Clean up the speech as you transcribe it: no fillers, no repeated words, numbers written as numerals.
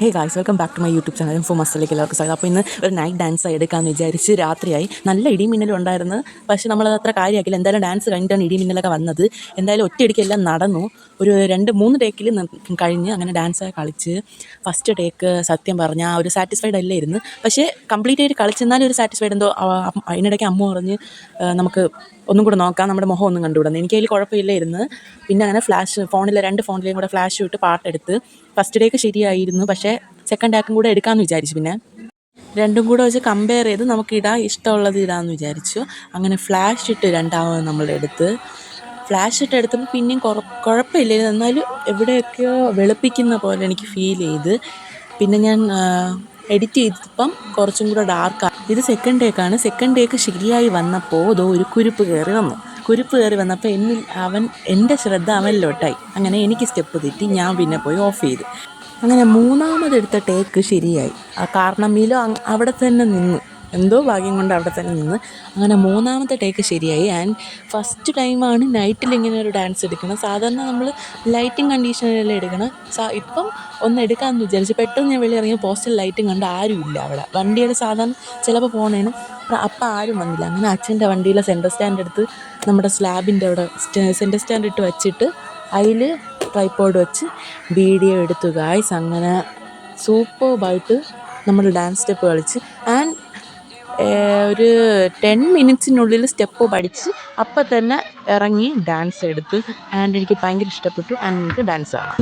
Hey guys, welcome back to my YouTube channel info മസ്റ്ററിലേക്ക് എല്ലാവർക്കും സ്വാഗതം. അപ്പോൾ ഇന്ന് ഒരു നൈറ്റ് ഡാൻസ് എടുക്കാമെന്ന് വിചാരിച്ച് രാത്രിയായി. നല്ല ഇടിമിന്നലും ഉണ്ടായിരുന്നു, പക്ഷേ നമ്മളത് അത്ര കാര്യമാക്കില്ല. എന്തായാലും ഡാൻസ് കഴിഞ്ഞിട്ടാണ് ഇടിമിന്നലൊക്കെ വന്നത്. എന്തായാലും ഒറ്റയടിക്കെല്ലാം നടന്നു. ഒരു 2-3 ടേക്കിൽ കഴിഞ്ഞ് അങ്ങനെ ഡാൻസൊക്കെ കളിച്ച്. ഫസ്റ്റ് ടേക്ക് സത്യം പറഞ്ഞാൽ ഒരു സാറ്റിസ്ഫൈഡ് അല്ലായിരുന്നു, പക്ഷേ കംപ്ലീറ്റ് ആയിട്ട് കളിച്ചെന്നാലും ഒരു സാറ്റിസ്ഫൈഡ് എന്തോ. അതിനിടയ്ക്ക് അമ്മ പറഞ്ഞ് നമുക്ക് ഒന്നും കൂടെ നോക്കാം, നമ്മുടെ മുഖം ഒന്നും കണ്ടുവിടുന്നു. എനിക്കതിൽ കുഴപ്പമില്ലായിരുന്നു. പിന്നെ അങ്ങനെ ഫോണിലെ 2 ഫോണിലേയും കൂടെ ഫ്ലാഷ് ഇട്ട് പാട്ടെടുത്ത്. ഫസ്റ്റ് ടേക്ക് ശരിയായിരുന്നു, പക്ഷേ സെക്കൻഡ് ടേക്കും കൂടെ എടുക്കാമെന്ന് വിചാരിച്ചു. പിന്നെ രണ്ടും കൂടെ വെച്ച് കമ്പയർ ചെയ്ത് നമുക്കിടാം, ഇഷ്ടമുള്ളത് ഇടാമെന്ന് വിചാരിച്ചു. അങ്ങനെ ഫ്ലാഷ് ഇട്ട് രണ്ടാമത് നമ്മളെടുത്ത്. ഫ്ലാഷ് ഇട്ട് എടുത്തപ്പോൾ പിന്നെയും കുഴപ്പമില്ലായിരുന്നു, എന്നാലും എവിടെയൊക്കെയോ വെളുപ്പിക്കുന്ന പോലെ എനിക്ക് ഫീൽ ചെയ്ത്. പിന്നെ ഞാൻ എഡിറ്റ് ചെയ്തപ്പം കുറച്ചും കൂടെ ഡാർക്കാണ്. ഇത് സെക്കൻഡ് ടേക്കാണ്. സെക്കൻഡ് ടേക്ക് ശരിയായി വന്നപ്പോൾ ഒരു കുരുപ്പ് കയറി വന്നപ്പോൾ എൻ്റെ ശ്രദ്ധ അവനിലോട്ടായി. അങ്ങനെ എനിക്ക് സ്റ്റെപ്പ് തെറ്റി, ഞാൻ പിന്നെ പോയി ഓഫ് ചെയ്ത്. അങ്ങനെ മൂന്നാമതെടുത്ത ടേക്ക് ശരിയായി. കാരണം മീലോ അവിടെ തന്നെ നിന്ന്, എന്തോ ഭാഗ്യം കൊണ്ട് അവിടെ തന്നെ നിന്ന്. അങ്ങനെ മൂന്നാമത്തെ ടേക്ക് ശരിയായി. ആൻഡ് ഫസ്റ്റ് ടൈമാണ് നൈറ്റിൽ ഇങ്ങനെ ഒരു ഡാൻസ് എടുക്കണം. സാധാരണ നമ്മൾ ലൈറ്റിംഗ് കണ്ടീഷനിലെല്ലാം എടുക്കണം. ഇപ്പം ഒന്ന് എടുക്കാമെന്ന് വിചാരിച്ചു. പെട്ടെന്ന് ഞാൻ വെളിയിറങ്ങി പോസ്റ്റൽ ലൈറ്റും കണ്ട് ആരുമില്ല അവിടെ. വണ്ടിയുടെ സാധാരണ ചിലപ്പോൾ പോണേന്, അപ്പം ആരും വന്നില്ല. അങ്ങനെ അച്ഛൻ്റെ വണ്ടിയിലെ സെൻറ്റർ സ്റ്റാൻഡ് എടുത്ത് നമ്മുടെ സ്ലാബിൻ്റെ അവിടെ സെൻറ്റർ സ്റ്റാൻഡ് ഇട്ട് വച്ചിട്ട് അതിൽ ട്രൈപോഡ് വെച്ച് വീഡിയോ എടുത്തു ഗായ്സ്. അങ്ങനെ സൂപ്പർബായിട്ട് നമ്മൾ ഡാൻസ് സ്റ്റെപ്പ് കളിച്ച്. ആൻഡ് ഒരു 10 മിനിറ്റ്സിനുള്ളിൽ സ്റ്റെപ്പ് പഠിച്ച് അപ്പം തന്നെ ഇറങ്ങി ഡാൻസ് എടുത്ത്. ആൻഡ് എനിക്ക് ഭയങ്കര ഇഷ്ടപ്പെട്ടു. ആൻഡ് എനിക്ക് ഡാൻസ് ആണ്.